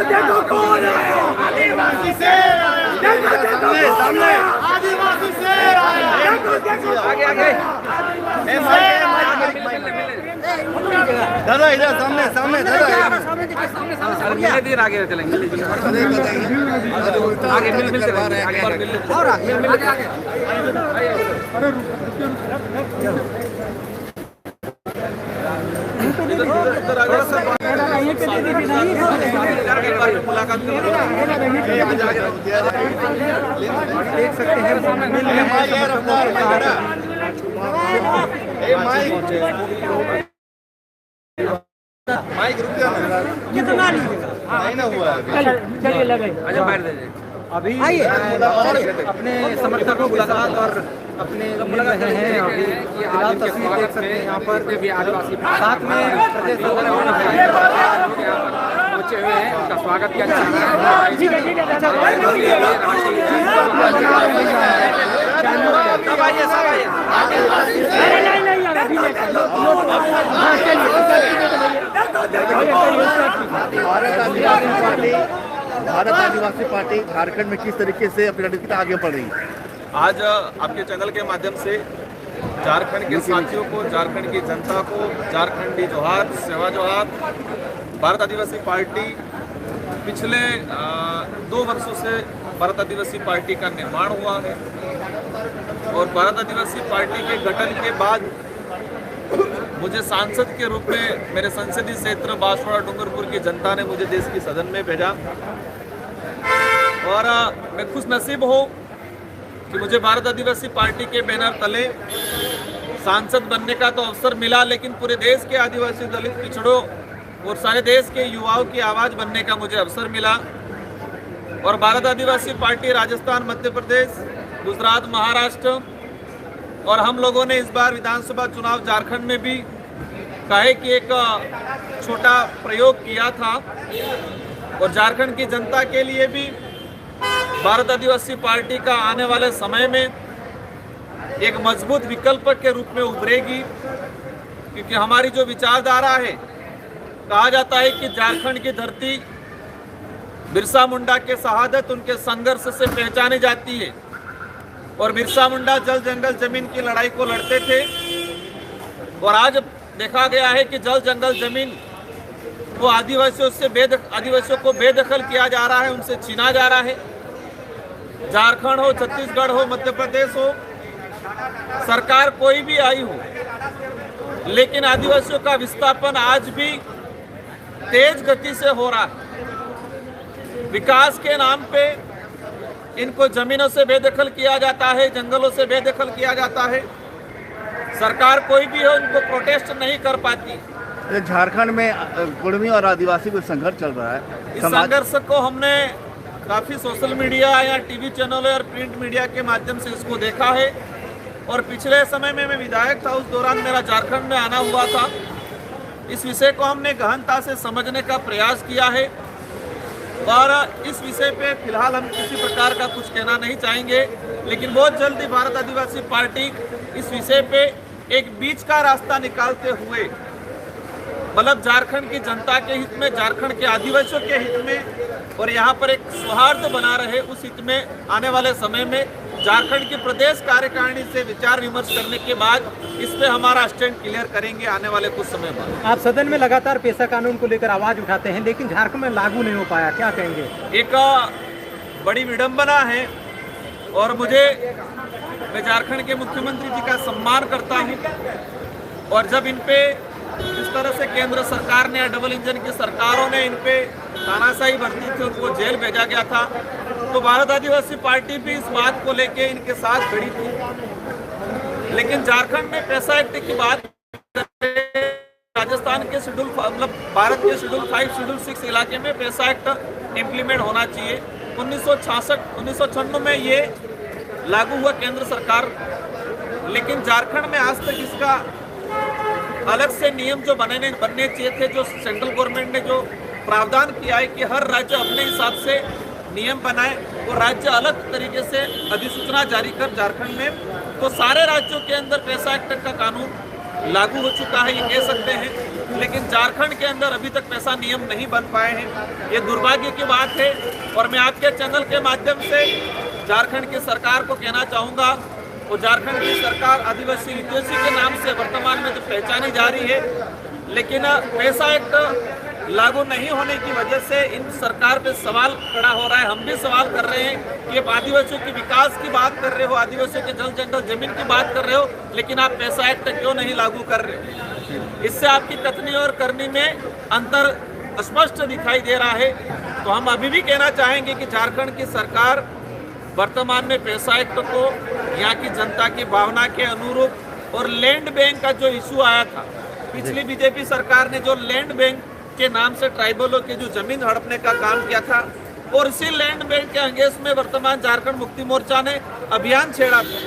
देखो कौन आया, आदिवासी शेर आया, सामने सामने आदिवासी शेर आया, आगे आगे दादा इधर सामने सामने दादा सामने देर आगे चलेंगे आगे मिल मिल आगे और आगे मुलाकात देख सकते हैं माइक रुक गया कितना नहीं ना हुआ चलिए लगे अच्छा बैठ दीजिए अभी अपने समर्थकों को मुलाकात और अपने मिल रहे हैं अभी फिलहाल तस्वीर देख सकते हैं यहाँ पर साथ में प्रदेश पहुंचे हुए हैं उनका स्वागत किया जा रहा है। भारत आदिवासी पार्टी झारखंड में किस तरीके से अपनी रणनीति आगे बढ़ रही है? आज आपके चैनल के माध्यम से झारखंड के साथियों को, झारखंड की जनता को झारखंडी जोहार, सेवा जोहार। भारत आदिवासी पार्टी पिछले 2 वर्षों से भारत आदिवासी पार्टी का निर्माण हुआ है और भारत आदिवासी पार्टी के गठन के बाद मुझे सांसद के रूप में मेरे संसदीय क्षेत्र बांसवाड़ा डूंगरपुर की जनता ने मुझे देश की सदन में भेजा और मैं खुश नसीब हूँ कि मुझे भारत आदिवासी पार्टी के बैनर तले सांसद बनने का तो अवसर मिला, लेकिन पूरे देश के आदिवासी, दलित, पिछड़ों और सारे देश के युवाओं की आवाज़ बनने का मुझे अवसर मिला। और भारत आदिवासी पार्टी राजस्थान, मध्य प्रदेश, गुजरात, महाराष्ट्र और हम लोगों ने इस बार विधानसभा चुनाव झारखंड में भी काहे कि एक छोटा प्रयोग किया था और झारखंड की जनता के लिए भी भारत आदिवासी पार्टी का आने वाले समय में एक मजबूत विकल्प के रूप में उभरेगी, क्योंकि हमारी जो विचारधारा है, कहा जाता है कि झारखंड की धरती बिरसा मुंडा के शहादत, उनके संघर्ष से पहचानी जाती है और बिरसा मुंडा जल जंगल जमीन की लड़ाई को लड़ते थे और आज देखा गया है कि जल जंगल जमीन वो आदिवासियों को बेदखल किया जा रहा है, उनसे छीना जा रहा है। झारखंड हो, छत्तीसगढ़ हो, मध्य प्रदेश हो, सरकार कोई भी आई हो, लेकिन आदिवासियों का विस्थापन आज भी तेज गति से हो रहा है। विकास के नाम पे इनको जमीनों से बेदखल किया जाता है, जंगलों से बेदखल किया जाता है। सरकार कोई भी हो, उनको प्रोटेस्ट नहीं कर पाती। झारखंड में कुर्मी और आदिवासी को संघर्ष चल रहा है। इस संघर्ष को हमने काफ़ी सोशल मीडिया या टीवी चैनलों और प्रिंट मीडिया के माध्यम से इसको देखा है और पिछले समय में मैं विधायक था, उस दौरान मेरा झारखंड में आना हुआ था। इस विषय को हमने गहनता से समझने का प्रयास किया है और इस विषय पे फिलहाल हम किसी प्रकार का कुछ कहना नहीं चाहेंगे, लेकिन बहुत जल्दी भारत आदिवासी पार्टी इस विषय पे एक बीच का रास्ता निकालते हुए, मतलब झारखंड की जनता के हित में, झारखंड के आदिवासियों के हित में और यहाँ पर एक सौहार्द बना रहे, उस हित में आने वाले समय में झारखंड की प्रदेश कार्यकारिणी से विचार विमर्श करने के बाद इस पे हमारा स्टैंड क्लियर करेंगे आने वाले कुछ समय में। आप सदन में लगातार पेशा कानून को लेकर आवाज उठाते हैं, लेकिन झारखंड में लागू नहीं हो पाया, क्या कहेंगे? एक बड़ी विडंबना है और मैं झारखंड के मुख्यमंत्री जी का सम्मान करता हूँ और जब इन पे जिस तरह से केंद्र सरकार ने या डबल इंजन की सरकारों ने इन पे तानाशाही बरती थी, उनको जेल भेजा गया था, तो भारत आदिवासी पार्टी भी इस बात को लेके इनके साथ खड़ी थी। लेकिन झारखंड में पैसा एक्ट की बात, राजस्थान के शेड्यूल, मतलब भारत के शेड्यूल 5, शेड्यूल 6 इलाके में पैसा एक्ट इम्प्लीमेंट होना चाहिए। 1996 में ये लागू हुआ केंद्र सरकार, लेकिन झारखंड में आज तक इसका अलग से नियम जो बनने चाहिए थे, जो सेंट्रल गवर्नमेंट ने जो प्रावधान किया है कि हर राज्य अपने हिसाब से नियम बनाए और राज्य अलग तरीके से अधिसूचना जारी कर झारखंड में, तो सारे राज्यों के अंदर पैसा एक्ट का कानून लागू हो चुका है, ये कह सकते हैं। लेकिन झारखंड के अंदर अभी तक वैसा नियम नहीं बन पाए हैं। ये दुर्भाग्य की बात है और मैं आपके चैनल के माध्यम से झारखंड की सरकार को कहना चाहूँगा, वो झारखंड की सरकार आदिवासी हितैषी के नाम से वर्तमान में तो पहचानी जा रही है, लेकिन पैसा एक्ट लागू नहीं होने की वजह से इन सरकार पे सवाल खड़ा हो रहा है। हम भी सवाल कर रहे हैं कि आप आदिवासियों के विकास की बात कर रहे हो, आदिवासियों के जल जंगल जमीन की बात कर रहे हो, लेकिन आप पैसा एक्ट क्यों नहीं लागू कर रहे? इससे आपकी कथनी और करनी में अंतर स्पष्ट दिखाई दे रहा है। तो हम अभी भी कहना चाहेंगे कि झारखंड की सरकार वर्तमान में पैसा एक्ट को यहाँ की जनता की भावना के अनुरूप और लैंड बैंक का जो इशू आया था, पिछली बीजेपी सरकार ने जो लैंड बैंक के नाम से ट्राइबलों की जो जमीन हड़पने का काम किया था और इसी लैंड बैंक के अंगेज में वर्तमान झारखंड मुक्ति मोर्चा ने अभियान छेड़ा था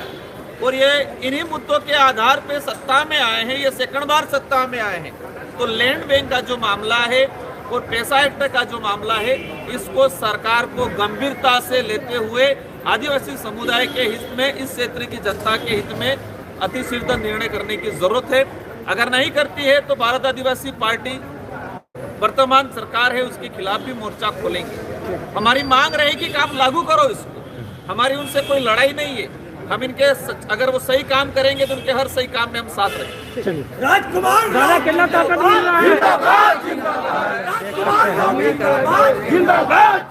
और ये इन्हीं मुद्दों के आधार पे सत्ता में आए हैं, ये सेकंड बार सत्ता में आए हैं। तो लैंड बैंक का जो मामला है और पैसा एक्ट का जो मामला है, इसको सरकार को गंभीरता से लेते हुए आदिवासी समुदाय के हित में, इस क्षेत्र की जनता के हित में अतिशीघ्र निर्णय करने की जरूरत है। अगर नहीं करती है तो भारत आदिवासी पार्टी वर्तमान सरकार है उसके खिलाफ भी मोर्चा खोलेंगे। हमारी मांग रहेगी कि आप लागू करो इसको, हमारी उनसे कोई लड़ाई नहीं है। हम इनके अगर वो सही काम करेंगे तो उनके हर सही काम में हम साथ रहेंगे। राजकुमार जिंदाबाद।